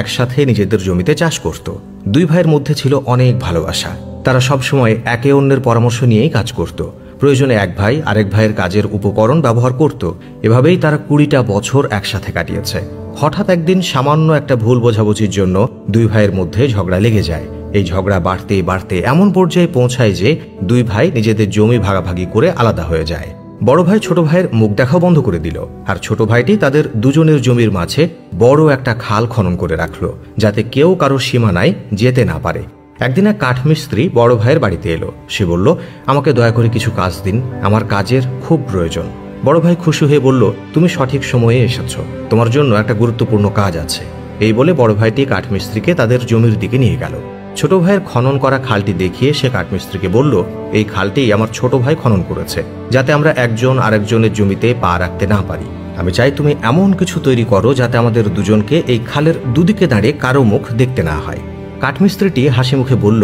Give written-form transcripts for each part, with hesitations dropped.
একসাথে নিজেদের জমিতে চাষ করত। দুই ভাইয়ের মধ্যে ছিল অনেক ভালোবাসা। তারা সবসময় একে অন্যের পরামর্শ নিয়েই কাজ করত। প্রয়োজনে এক ভাই আরেক ভাইয়ের কাজের উপকরণ ব্যবহার করত। এভাবেই তারা 20টা বছর একসাথে কাটিয়েছে। হঠাৎ একদিন সামান্য একটা ভুল বোঝাবুঝির জন্য দুই ভাইয়ের মধ্যে ঝগড়া লেগে যায়। এই ঝগড়া বাড়তে বাড়তে এমন পর্যায়ে পৌঁছায় যে দুই ভাই নিজেদের জমি ভাগাভাগি করে আলাদা হয়ে যায়। বড় ভাই ছোট ভাইয়ের মুখ দেখাও বন্ধ করে দিল, আর ছোট ভাইটি তাদের দুজনের জমির মাঝে বড় একটা খাল খনন করে রাখলো, যাতে কেউ কারো সীমানায় যেতে না পারে। একদিন এক কাঠমিস্ত্রি বড় ভাইয়ের বাড়িতে এলো। সে বলল, আমাকে দয়া করে কিছু কাজ দিন, আমার কাজের খুব প্রয়োজন। বড় ভাই খুশি হয়ে বলল, তুমি সঠিক সময়ে এসেছ, তোমার জন্য একটা গুরুত্বপূর্ণ কাজ আছে। এই বলে বড় ভাইটি কাঠমিস্ত্রিকে তাদের জমির দিকে নিয়ে গেল। ছোট ভাইয়ের খনন করা খালটি দেখিয়ে সে কাঠমিস্ত্রিকে বলল, এই খালটি আমার ছোট ভাই খনন করেছে, যাতে আমরা একজন আরেকজনের জমিতে পা রাখতে না পারি। আমি চাই তুমি এমন কিছু তৈরি করো যাতে আমাদের দুজনকে এই খালের দুদিকে দাঁড়িয়ে কারো মুখ দেখতে না হয়। কাঠমিস্ত্রিটি হাসি মুখে বলল,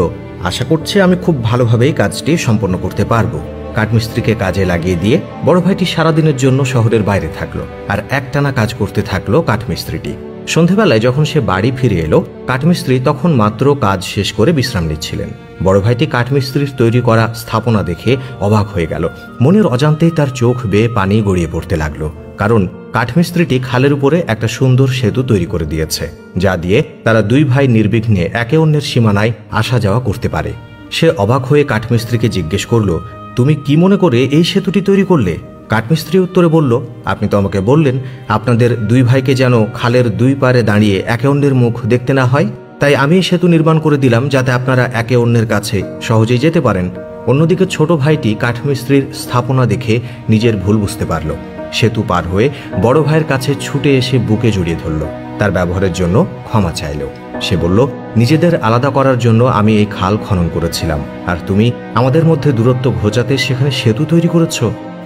আশা করছি আমি খুব ভালোভাবেই কাজটি সম্পন্ন করতে পারবো। কাঠমিস্ত্রিকে কাজে লাগিয়ে দিয়ে বড় ভাইটি সারাদিনের জন্য শহরের বাইরে থাকলো, আর একটানা কাজ করতে থাকলো কাঠমিস্ত্রিটি। সন্ধেবেলায় যখন সে বাড়ি ফিরে এলো, কাঠমিস্ত্রি তখন মাত্র কাজ শেষ করে বিশ্রাম নিচ্ছিলেন। বড় ভাইটি কাঠমিস্ত্রির তৈরি করা স্থাপনা দেখে অবাক হয়ে গেল। মনের অজান্তেই তার চোখ বেয়ে পানি গড়িয়ে পড়তে লাগলো, কারণ কাঠমিস্ত্রিটি খালের উপরে একটা সুন্দর সেতু তৈরি করে দিয়েছে, যা দিয়ে তারা দুই ভাই নির্বিঘ্নে একে অন্যের সীমানায় আসা যাওয়া করতে পারে। সে অবাক হয়ে কাঠমিস্ত্রিকে জিজ্ঞেস করল, তুমি কি মনে করে এই সেতুটি তৈরি করলে? কাঠমিস্ত্রি উত্তরে বলল, আপনি তো আমাকে বললেন আপনাদের দুই ভাইকে যেন খালের দুই পারে দাঁড়িয়ে একে অন্যের মুখ দেখতে না হয়, তাই আমি এই সেতু নির্মাণ করে দিলাম যাতে আপনারা একে অন্যের কাছে সহজেই যেতে পারেন। অন্যদিকে ছোট ভাইটি কাঠমিস্ত্রির স্থাপনা দেখে নিজের ভুল বুঝতে পারল। সেতু পার হয়ে বড় ভাইয়ের কাছে ছুটে এসে বুকে জড়িয়ে ধরল, তার ব্যবহারের জন্য ক্ষমা চাইল। সে বলল, নিজেদের আলাদা করার জন্য আমি এই খাল খনন করেছিলাম, আর তুমি আমাদের মধ্যে দূরত্ব ঘোচাতে সেখানে সেতু তৈরি করেছ।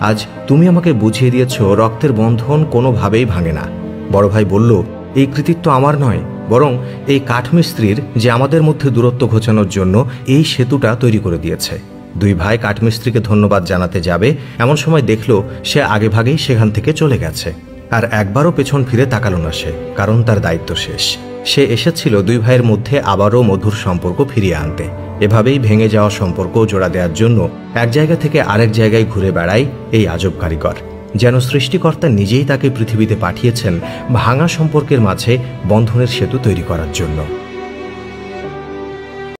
আজ তুমি আমাকে বুঝিয়ে দিয়েছ রক্তের বন্ধন কোনোভাবেই ভাঙে না। বড় ভাই বলল, এই কৃতিত্ব আমার নয়, বরং এই কাঠমিস্ত্রির, যে আমাদের মধ্যে দূরত্ব ঘোচানোর জন্য এই সেতুটা তৈরি করে দিয়েছে। দুই ভাই কাঠমিস্ত্রিকে ধন্যবাদ জানাতে যাবে, এমন সময় দেখল সে আগেভাগেই সেখান থেকে চলে গেছে। আর একবারও পেছন ফিরে তাকালো না সে, কারণ তার দায়িত্ব শেষ। সে এসেছিল দুই ভাইয়ের মধ্যে আবারও মধুর সম্পর্ক ফিরিয়ে আনতে। এভাবেই ভেঙে যাওয়া সম্পর্ক জোড়া দেওয়ার জন্য এক জায়গা থেকে আরেক জায়গায় ঘুরে বেড়ায় এই আজব কারিগর, যেন সৃষ্টিকর্তা নিজেই তাকে পৃথিবীতে পাঠিয়েছেন ভাঙা সম্পর্কের মাঝে বন্ধনের সেতু তৈরি করার জন্য।